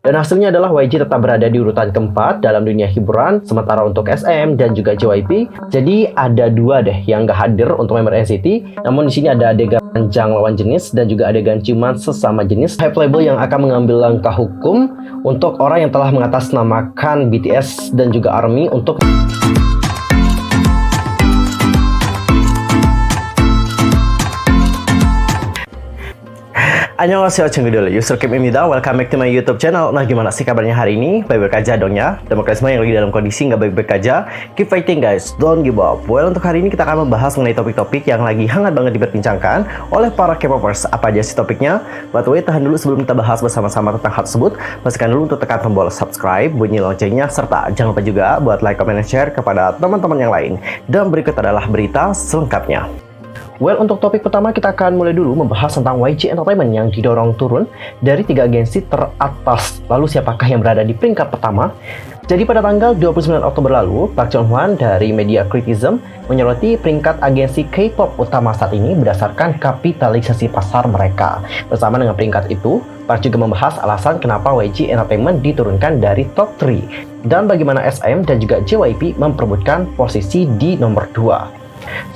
Dan hasilnya adalah YG tetap berada di urutan keempat dalam dunia hiburan, sementara untuk SM dan juga JYP, jadi ada dua deh yang nggak hadir untuk member NCT. Namun di sini ada adegan jang lawan jenis dan juga adegan ciuman sesama jenis. Hype label yang akan mengambil langkah hukum untuk orang yang telah mengatasnamakan BTS dan juga ARMY untuk Annyeonghaseyo dulu, user Kim Imida, welcome back to my YouTube channel. Nah, gimana sih kabarnya hari ini? Baik-baik aja dong ya. Dan kalian semua yang lagi dalam kondisi nggak baik-baik aja, keep fighting guys, don't give up. Well, untuk hari ini kita akan membahas mengenai topik-topik yang lagi hangat banget diperbincangkan oleh para K-popers. Apa aja sih topiknya? By the way, tahan dulu sebelum kita bahas bersama-sama tentang hal tersebut. Pastikan dulu untuk tekan tombol subscribe, bunyi loncengnya, serta jangan lupa juga buat like, comment, dan share kepada teman-teman yang lain. Dan berikut adalah berita selengkapnya. Well, untuk topik pertama kita akan mulai dulu membahas tentang YG Entertainment yang didorong turun dari 3 agensi teratas. Lalu siapakah yang berada di peringkat pertama? Jadi pada tanggal 29 Oktober lalu, Park Jong-hwan dari Media Criticism menyoroti peringkat agensi K-pop utama saat ini berdasarkan kapitalisasi pasar mereka. Bersama dengan peringkat itu, Park juga membahas alasan kenapa YG Entertainment diturunkan dari top 3 dan bagaimana SM dan juga JYP memperebutkan posisi di nomor 2.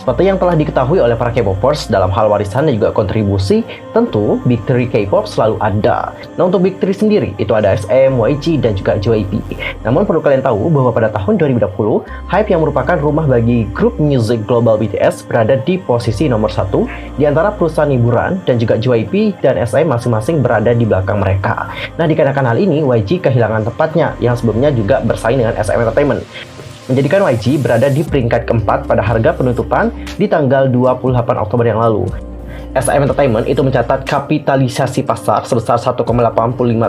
Seperti yang telah diketahui oleh para K-popers dalam hal warisan dan juga kontribusi, tentu Big 3 K-pop selalu ada. Nah, untuk Big 3 sendiri, itu ada SM, YG, dan juga JYP. Namun perlu kalian tahu bahwa pada tahun 2020, HYBE yang merupakan rumah bagi grup musik global BTS berada di posisi nomor 1 di antara perusahaan hiburan, dan juga JYP dan SM masing-masing berada di belakang mereka. Nah, dikarenakan hal ini, YG kehilangan tempatnya yang sebelumnya juga bersaing dengan SM Entertainment, menjadikan YG berada di peringkat keempat pada harga penutupan di tanggal 28 Oktober yang lalu. SM Entertainment itu mencatat kapitalisasi pasar sebesar 1,85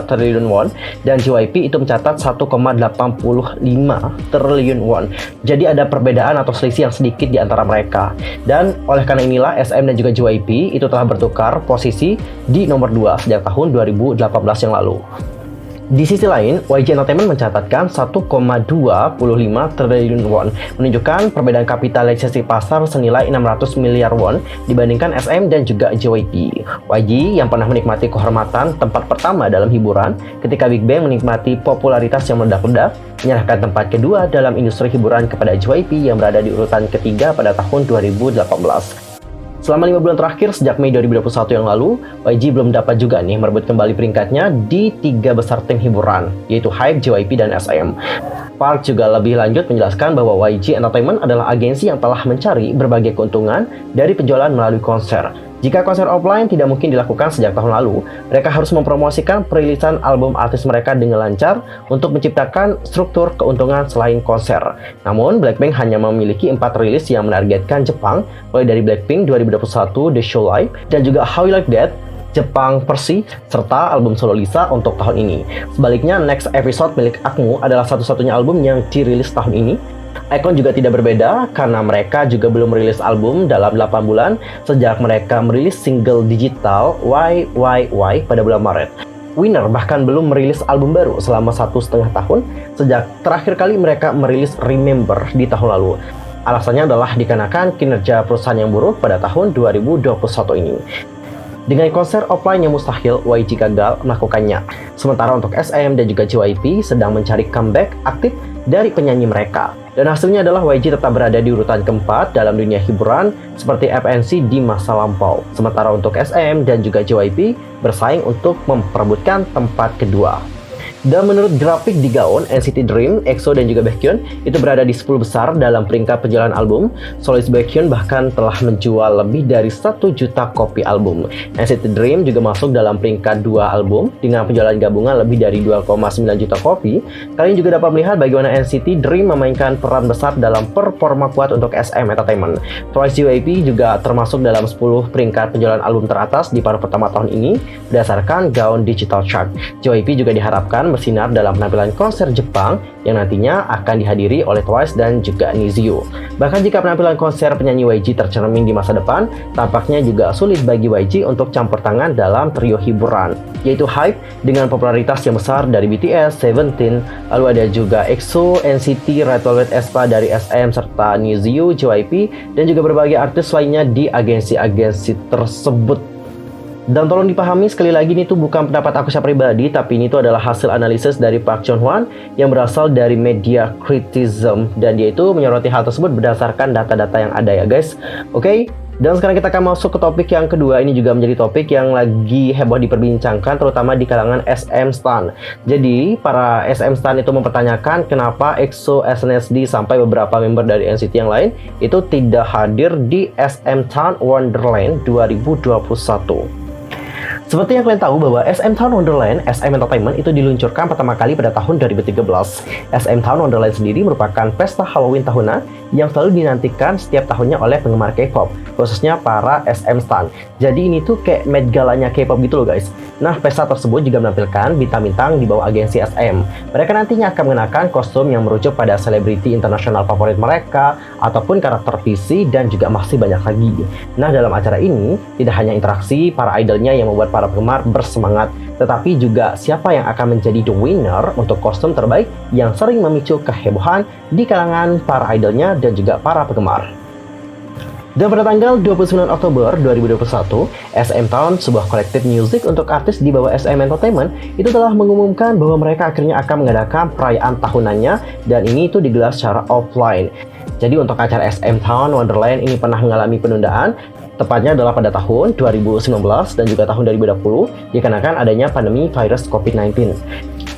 triliun won dan JYP itu mencatat 1,85 triliun won. Jadi ada perbedaan atau selisih yang sedikit di antara mereka. Dan oleh karena inilah SM dan juga JYP itu telah bertukar posisi di nomor 2 sejak tahun 2018 yang lalu. Di sisi lain, YG Entertainment mencatatkan 1,25 triliun won, menunjukkan perbedaan kapitalisasi pasar senilai 600 miliar won dibandingkan SM dan juga JYP. YG yang pernah menikmati kehormatan tempat pertama dalam hiburan ketika Big Bang menikmati popularitas yang meledak-ledak, menyerahkan tempat kedua dalam industri hiburan kepada JYP yang berada di urutan ketiga pada tahun 2018. Selama 5 bulan terakhir sejak Mei 2021 yang lalu, YG belum dapat juga nih merebut kembali peringkatnya di 3 besar tim hiburan, yaitu HYBE, JYP, dan SM. Park juga lebih lanjut menjelaskan bahwa YG Entertainment adalah agensi yang telah mencari berbagai keuntungan dari penjualan melalui konser. Jika konser offline tidak mungkin dilakukan sejak tahun lalu, mereka harus mempromosikan perilisan album artis mereka dengan lancar untuk menciptakan struktur keuntungan selain konser. Namun, Blackpink hanya memiliki 4 rilis yang menargetkan Jepang, mulai dari Blackpink 2021 The Show Live, dan juga How You Like That, Jepang Persi, serta album solo Lisa untuk tahun ini. Sebaliknya, Next Episode milik Akmu adalah satu-satunya album yang dirilis tahun ini. iKON juga tidak berbeda karena mereka juga belum merilis album dalam 8 bulan sejak mereka merilis single digital YYY pada bulan Maret. Winner bahkan belum merilis album baru selama 1,5 tahun sejak terakhir kali mereka merilis Remember di tahun lalu. Alasannya adalah dikarenakan kinerja perusahaan yang buruk pada tahun 2021 ini. Dengan konser offline yang mustahil, YG gagal melakukannya. Sementara untuk SM dan juga JYP sedang mencari comeback aktif dari penyanyi mereka. Dan hasilnya adalah YG tetap berada di urutan keempat dalam dunia hiburan seperti FNC di masa lampau. Sementara untuk SM dan juga JYP bersaing untuk memperebutkan tempat kedua. Dan menurut grafik di gaun, NCT Dream, EXO, dan juga Baekhyun itu berada di 10 besar dalam peringkat penjualan album. Solois Baekhyun bahkan telah menjual lebih dari 1 juta kopi album. NCT Dream juga masuk dalam peringkat 2 album dengan penjualan gabungan lebih dari 2,9 juta kopi. Kalian juga dapat melihat bagaimana NCT Dream memainkan peran besar dalam performa kuat untuk SM Entertainment. Twice JYP juga termasuk dalam 10 peringkat penjualan album teratas di paruh pertama tahun ini berdasarkan gaun digital chart. JYP juga diharapkan bersinar dalam penampilan konser Jepang yang nantinya akan dihadiri oleh Twice dan juga Niziu. Bahkan jika penampilan konser penyanyi YG tercermin di masa depan, tampaknya juga sulit bagi YG untuk campur tangan dalam trio hiburan, yaitu HYBE dengan popularitas yang besar dari BTS, Seventeen, lalu ada juga EXO, NCT, Red Velvet, aespa dari SM, serta Niziu, JYP, dan juga berbagai artis lainnya di agensi-agensi tersebut. Dan tolong dipahami sekali lagi ini tuh bukan pendapat aku secara pribadi, tapi ini tuh adalah hasil analisis dari Park John Hwan yang berasal dari Media Criticism, dan dia itu menyoroti hal tersebut berdasarkan data-data yang ada ya guys. Oke. Dan sekarang kita akan masuk ke topik yang kedua. Ini juga menjadi topik yang lagi heboh diperbincangkan terutama di kalangan SM Stan. Jadi para SM Stan itu mempertanyakan kenapa EXO, SNSD sampai beberapa member dari NCT yang lain itu tidak hadir di SM Town Wonderland 2021. Seperti yang kalian tahu bahwa SM Town Wonderland, SM Entertainment itu diluncurkan pertama kali pada tahun 2013. SM Town Wonderland sendiri merupakan pesta Halloween tahunan yang selalu dinantikan setiap tahunnya oleh penggemar K-pop, khususnya para SM Stan. Jadi ini tuh kayak Met Galanya K-pop gitu loh guys. Nah, pesta tersebut juga menampilkan bintang-bintang di bawah agensi SM. Mereka nantinya akan mengenakan kostum yang merujuk pada selebriti internasional favorit mereka, ataupun karakter PC, dan juga masih banyak lagi. Nah, dalam acara ini, tidak hanya interaksi para idolnya yang membuat para penggemar bersemangat, tetapi juga siapa yang akan menjadi the winner untuk kostum terbaik yang sering memicu kehebohan di kalangan para idolnya dan juga para penggemar. Dan pada tanggal 29 Oktober 2021, SM Town, sebuah kolektif musik untuk artis di bawah SM Entertainment, itu telah mengumumkan bahwa mereka akhirnya akan mengadakan perayaan tahunannya, dan ini itu digelar secara offline. Jadi untuk acara SM Town Wonderland ini pernah mengalami penundaan, tepatnya adalah pada tahun 2019 dan juga tahun 2020 dikarenakan adanya pandemi virus COVID-19.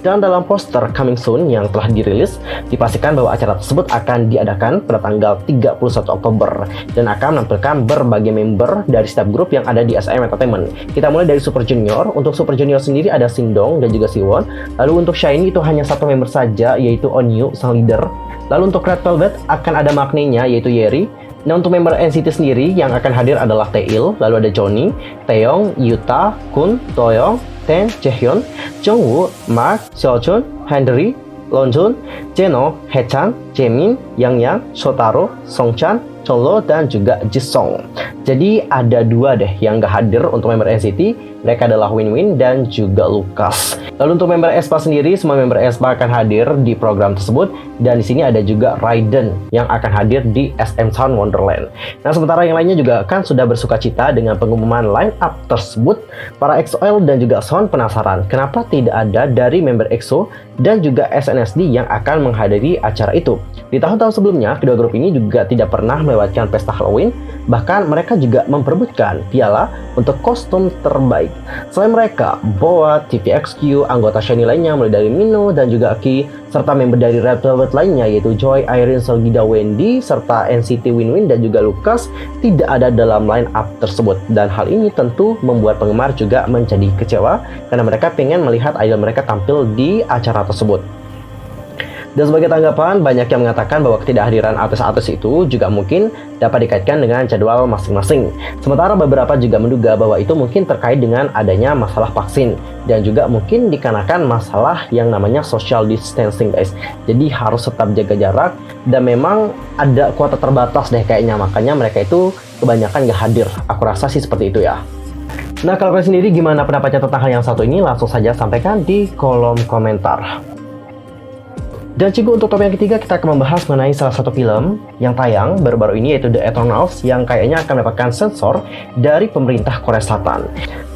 Dan dalam poster Coming Soon yang telah dirilis, dipastikan bahwa acara tersebut akan diadakan pada tanggal 31 Oktober dan akan menampilkan berbagai member dari setiap grup yang ada di SM Entertainment. Kita mulai dari Super Junior. Untuk Super Junior sendiri ada Shindong dan juga Siwon. Lalu untuk SHINee itu hanya satu member saja, yaitu Onyu, sang leader. Lalu untuk Red Velvet akan ada maknanya, yaitu Yeri. Nah, untuk member NCT sendiri yang akan hadir adalah Taeil, lalu ada Johnny, Taeyong, Yuta, Kun, Toyoung, Ten, Jaehyun, Jungwoo, Mark, Seochun, Henry, Lonjun, Jeno, Haechan, Jaemin, Yang, Shotaro, Songchan, Cholo, dan juga Jisung. Jadi ada dua deh yang gak hadir untuk member NCT. Mereka adalah Win-Win dan juga Lucas. Lalu untuk member aespa sendiri, semua member aespa akan hadir di program tersebut. Dan di sini ada juga Raiden yang akan hadir di SM Town Wonderland. Nah, sementara yang lainnya juga kan sudah bersuka cita dengan pengumuman line up tersebut. Para EXO-L dan juga Son penasaran kenapa tidak ada dari member EXO dan juga SNSD yang akan menghadiri acara itu. Di tahun-tahun sebelumnya, kedua grup ini juga tidak pernah melewatkan pesta Halloween. Bahkan mereka juga memperebutkan piala untuk kostum terbaik. Selain mereka, BoA, TVXQ, anggota SHINee lainnya mulai dari Mino dan juga Aki, serta member dari Red Velvet lainnya yaitu Joy, Irene, Solgida, Wendy, serta NCT Win-Win dan juga Lucas tidak ada dalam line up tersebut. Dan hal ini tentu membuat penggemar juga menjadi kecewa karena mereka pengen melihat idol mereka tampil di acara tersebut. Dan sebagai tanggapan, banyak yang mengatakan bahwa ketidakhadiran artis-artis itu juga mungkin dapat dikaitkan dengan jadwal masing-masing. Sementara beberapa juga menduga bahwa itu mungkin terkait dengan adanya masalah vaksin. Dan juga mungkin dikarenakan masalah yang namanya social distancing guys. Jadi harus tetap jaga jarak dan memang ada kuota terbatas deh kayaknya. Makanya mereka itu kebanyakan nggak hadir. Aku rasa sih seperti itu ya. Nah, kalau kalian sendiri gimana pendapatnya tentang hal yang satu ini? Langsung saja sampaikan di kolom komentar. Dan cikgu untuk topik yang ketiga kita akan membahas mengenai salah satu film yang tayang baru-baru ini yaitu The Eternals yang kayaknya akan mendapatkan sensor dari pemerintah Korea Selatan.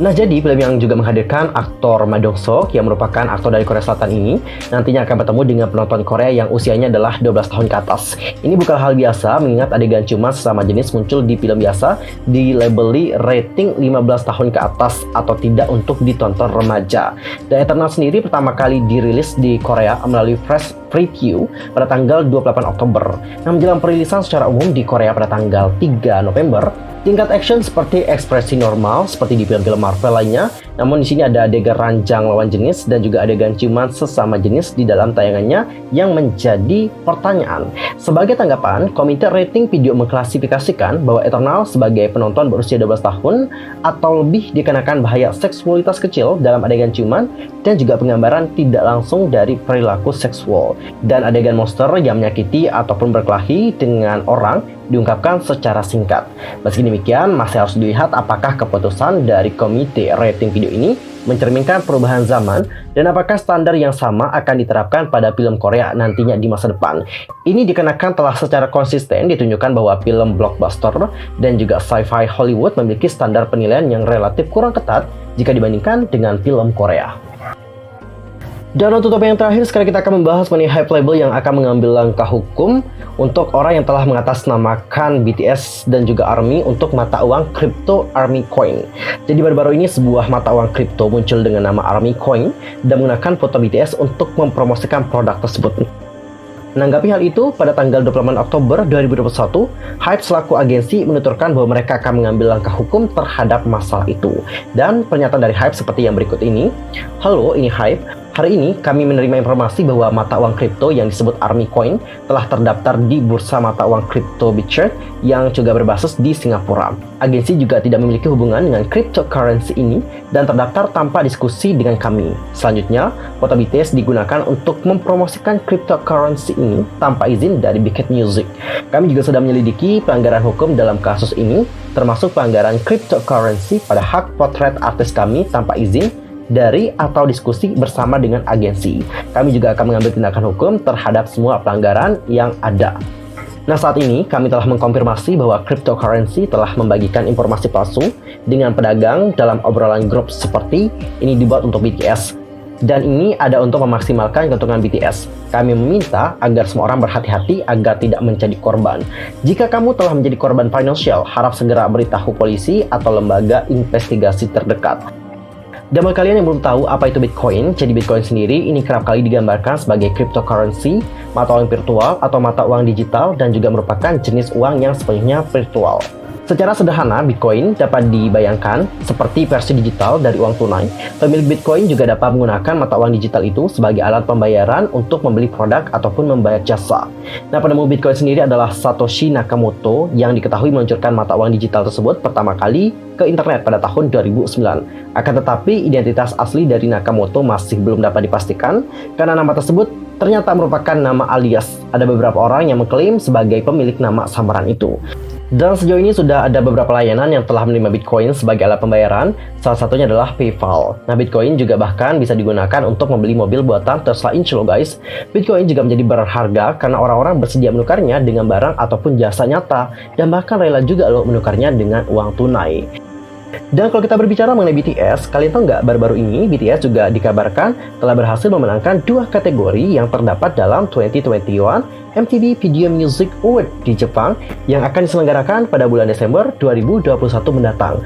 Nah, jadi film yang juga menghadirkan aktor Ma Dong-seok yang merupakan aktor dari Korea Selatan ini nantinya akan bertemu dengan penonton Korea yang usianya adalah 12 tahun ke atas. Ini bukan hal biasa mengingat adegan ciuman sesama jenis muncul di film biasa dilabeli rating 15 tahun ke atas atau tidak untuk ditonton remaja. The Eternals sendiri pertama kali dirilis di Korea melalui Fresh Preview pada tanggal 28 Oktober. Nah, menjelang perilisan secara umum di Korea pada tanggal 3 November, tingkat action seperti ekspresi normal seperti di film-film Marvel lainnya. Namun di sini ada adegan ranjang lawan jenis dan juga adegan ciuman sesama jenis di dalam tayangannya yang menjadi pertanyaan. Sebagai tanggapan, komite rating video mengklasifikasikan bahwa Eternal sebagai penonton berusia 12 tahun atau lebih dikenakan bahaya seksualitas kecil dalam adegan ciuman dan juga penggambaran tidak langsung dari perilaku seksual dan adegan monster yang menyakiti ataupun berkelahi dengan orang diungkapkan secara singkat. Meski demikian, masih harus dilihat apakah keputusan dari komite rating video ini mencerminkan perubahan zaman dan apakah standar yang sama akan diterapkan pada film Korea nantinya di masa depan. Ini dikarenakan telah secara konsisten ditunjukkan bahwa film blockbuster dan juga sci-fi Hollywood memiliki standar penilaian yang relatif kurang ketat jika dibandingkan dengan film Korea. Dan untuk topik yang terakhir, sekarang kita akan membahas mengenai Hype Label yang akan mengambil langkah hukum untuk orang yang telah mengatasnamakan BTS dan juga ARMY untuk mata uang Crypto ARMY Coin. Jadi baru-baru ini sebuah mata uang kripto muncul dengan nama ARMY Coin dan menggunakan foto BTS untuk mempromosikan produk tersebut. Menanggapi hal itu, pada tanggal 28 Oktober 2021, Hype selaku agensi menuturkan bahwa mereka akan mengambil langkah hukum terhadap masalah itu. Dan pernyataan dari Hype seperti yang berikut ini. Halo, ini Hype. Hari ini kami menerima informasi bahwa mata uang kripto yang disebut ARMY Coin telah terdaftar di bursa mata uang kripto Bitchart yang juga berbasis di Singapura. Agensi juga tidak memiliki hubungan dengan cryptocurrency ini dan terdaftar tanpa diskusi dengan kami. Selanjutnya, foto BTS digunakan untuk mempromosikan cryptocurrency ini tanpa izin dari Big Hit Music. Kami juga sedang menyelidiki pelanggaran hukum dalam kasus ini, termasuk pelanggaran cryptocurrency pada hak potret artis kami tanpa izin dari atau diskusi bersama dengan agensi. Kami juga akan mengambil tindakan hukum terhadap semua pelanggaran yang ada. Nah, saat ini kami telah mengkonfirmasi bahwa cryptocurrency telah membagikan informasi palsu dengan pedagang dalam obrolan grup seperti ini dibuat untuk BTS. Dan ini ada untuk memaksimalkan keuntungan BTS. Kami meminta agar semua orang berhati-hati agar tidak menjadi korban. Jika kamu telah menjadi korban finansial, harap segera beritahu polisi atau lembaga investigasi terdekat. Dan bagi kalian yang belum tahu apa itu Bitcoin, jadi Bitcoin sendiri ini kerap kali digambarkan sebagai cryptocurrency, mata uang virtual atau mata uang digital dan juga merupakan jenis uang yang sepenuhnya virtual. Secara sederhana, Bitcoin dapat dibayangkan seperti versi digital dari uang tunai. Pemilik Bitcoin juga dapat menggunakan mata uang digital itu sebagai alat pembayaran untuk membeli produk ataupun membayar jasa. Nah, penemu Bitcoin sendiri adalah Satoshi Nakamoto yang diketahui meluncurkan mata uang digital tersebut pertama kali ke internet pada tahun 2009. Akan tetapi, identitas asli dari Nakamoto masih belum dapat dipastikan karena nama tersebut ternyata merupakan nama alias. Ada beberapa orang yang mengklaim sebagai pemilik nama samaran itu. Dan sejauh ini sudah ada beberapa layanan yang telah menerima Bitcoin sebagai alat pembayaran, salah satunya adalah PayPal. Nah, Bitcoin juga bahkan bisa digunakan untuk membeli mobil buatan Tesla Inch loh guys. Bitcoin juga menjadi berharga karena orang-orang bersedia menukarnya dengan barang ataupun jasa nyata, dan bahkan rela juga loh menukarnya dengan uang tunai. Dan kalau kita berbicara mengenai BTS, kalian tahu nggak baru-baru ini BTS juga dikabarkan telah berhasil memenangkan 2 kategori yang terdapat dalam 2021 MTV Video Music Award di Jepang yang akan diselenggarakan pada bulan Desember 2021 mendatang.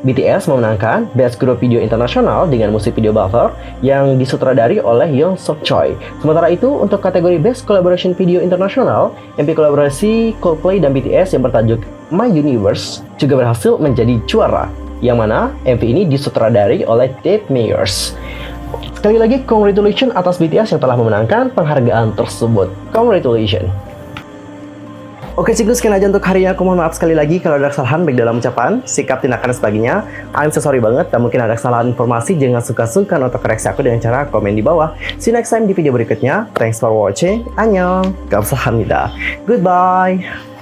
BTS memenangkan Best Group Video Internasional dengan musik video Buffer yang disutradari oleh Young Sok Choi. Sementara itu, untuk kategori Best Collaboration Video Internasional, MV kolaborasi Coldplay dan BTS yang bertajuk My Universe juga berhasil menjadi juara, yang mana MV ini disutradari oleh Dave Meyers. Sekali lagi, congratulations atas BTS yang telah memenangkan penghargaan tersebut. Congratulations. Oke, sekian aja untuk hari ini. Aku mohon maaf sekali lagi kalau ada kesalahan baik dalam ucapan, sikap, tindakan, dan sebagainya. I'm so sorry banget, dan mungkin ada kesalahan informasi. Jangan suka-suka untuk koreksi aku dengan cara komen di bawah. See you next time di video berikutnya. Thanks for watching. Annyeong. Kamsahamnida. Goodbye.